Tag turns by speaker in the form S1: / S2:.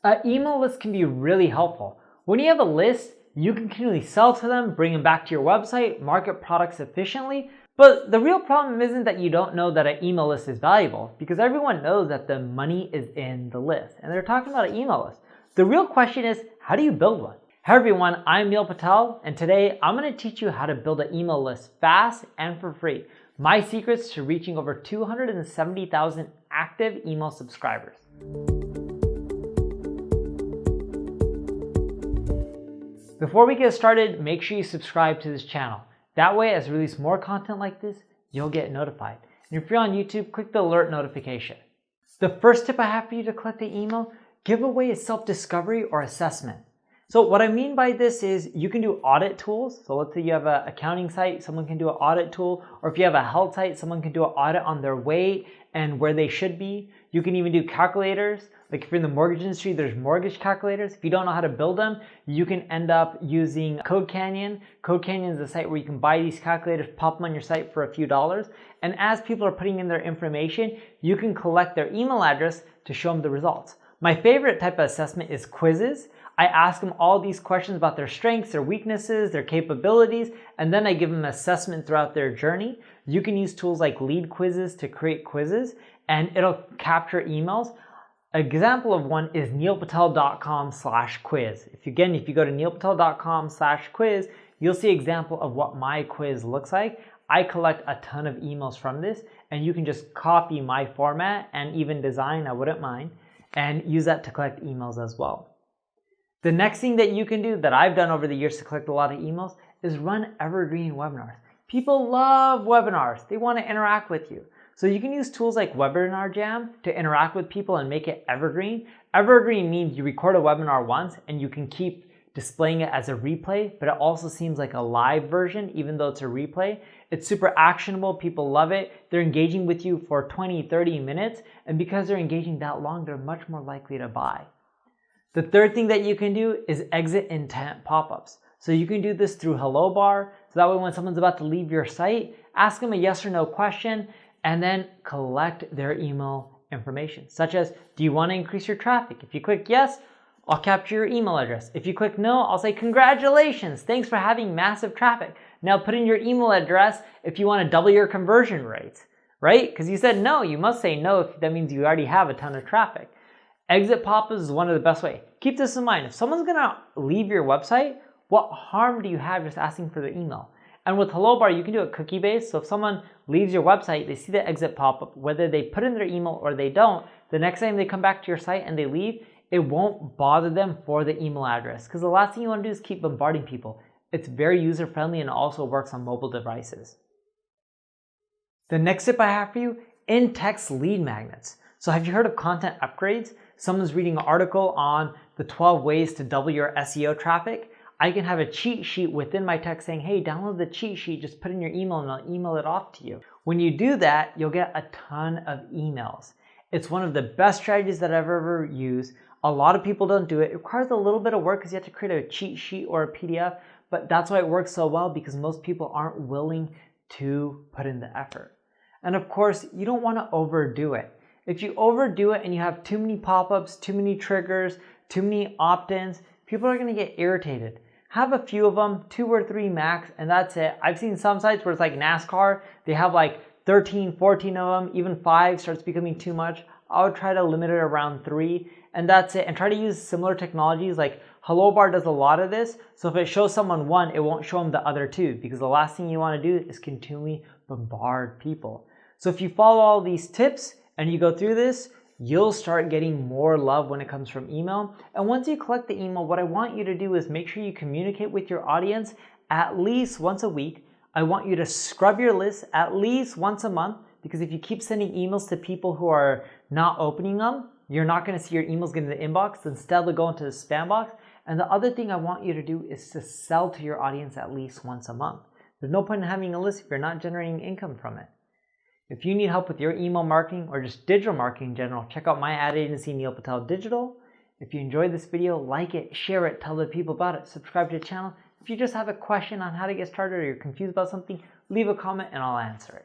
S1: An email list can be really helpful. When you have a list, you can continually sell to them, bring them back to your website, market products efficiently. But the real problem isn't that you don't know that an email list is valuable, because everyone knows that the money is in the list, and they're talking about an email list. The real question is, how do you build one? Hi everyone, I'm Patel, and today I'm going to teach you how to build an email list fast and for free. My secrets to reaching over 270,000 active email subscribers. Before we get started, make sure you subscribe to this channel. That way, as I release more content like this, you'll get notified. And if you're on YouTube, click the alert notification. The first tip I have for you to collect the email, give away a self-discovery or assessment. So what I mean by this is you can do audit tools. So let's say you have an accounting site, someone can do an audit tool, or if you have a health site, someone can do an audit on their weight and where they should be. You can even do calculators. Like if you're in the mortgage industry, there's mortgage calculators. If you don't know how to build them, you can end up using CodeCanyon. CodeCanyon is a site where you can buy these calculators, pop them on your site for a few dollars. And as people are putting in their information, you can collect their email address to show them the results. My favorite type of assessment is quizzes. I ask them all these questions about their strengths, their weaknesses, their capabilities, and then I give them an assessment throughout their journey. You can use tools like lead quizzes to create quizzes, and it'll capture emails. An example of one is neilpatel.com/quiz. If you go to neilpatel.com/quiz, you'll see an example of what my quiz looks like. I collect a ton of emails from this, and you can just copy my format and even design, I wouldn't mind, and use that to collect emails as well. The next thing that you can do that I've done over the years to collect a lot of emails is run Evergreen webinars. People love webinars. They want to interact with you. So you can use tools like WebinarJam to interact with people and make it evergreen. Evergreen means you record a webinar once and you can keep displaying it as a replay, but it also seems like a live version even though it's a replay. It's super actionable. People love it. They're engaging with you for 20, 30 minutes. And because they're engaging that long, they're much more likely to buy. The third thing that you can do is exit intent pop-ups. So you can do this through Hello Bar. So that way when someone's about to leave your site, ask them a yes or no question and then collect their email information, such as, do you want to increase your traffic? If you click yes, I'll capture your email address. If you click no, I'll say, congratulations, thanks for having massive traffic. Now put in your email address if you want to double your conversion rates, right? Because you said no, you must say no if that means you already have a ton of traffic. Exit pop-ups is one of the best ways. Keep this in mind. If someone's going to leave your website, what harm do you have just asking for their email? And with Hello Bar, you can do it cookie-based. So if someone leaves your website, they see the exit pop-up, whether they put in their email or they don't, the next time they come back to your site and they leave, it won't bother them for the email address. Because the last thing you want to do is keep bombarding people. It's very user-friendly and also works on mobile devices. The next tip I have for you, InText lead magnets. So have you heard of content upgrades? Someone's reading an article on the 12 ways to double your SEO traffic. I can have a cheat sheet within my text saying, hey, download the cheat sheet, just put in your email and I'll email it off to you. When you do that, you'll get a ton of emails. It's one of the best strategies that I've ever used. A lot of people don't do it. It requires a little bit of work because you have to create a cheat sheet or a PDF, but that's why it works so well, because most people aren't willing to put in the effort. And of course, you don't want to overdo it. If you overdo it and you have too many pop-ups, too many triggers, too many opt-ins, people are going to get irritated. Have a few of them, 2 or 3 max, and that's it. I've seen some sites where it's like NASCAR. They have like 13, 14 of them, even 5 starts becoming too much. I would try to limit it around 3, and that's it. And try to use similar technologies. Like Hello Bar does a lot of this. So if it shows someone 1, it won't show them the other 2, because the last thing you want to do is continually bombard people. So if you follow all these tips and you go through this, you'll start getting more love when it comes from email. And once you collect the email, what I want you to do is make sure you communicate with your audience at least once a week. I want you to scrub your list at least once a month, because if you keep sending emails to people who are not opening them, you're not going to see your emails get in the inbox. Instead, they'll go into the spam box. And the other thing I want you to do is to sell to your audience at least once a month. There's no point in having a list if you're not generating income from it. If you need help with your email marketing or just digital marketing in general, check out my ad agency, Neil Patel Digital. If you enjoyed this video, like it, share it, tell other people about it, subscribe to the channel. If you just have a question on how to get started or you're confused about something, leave a comment and I'll answer it.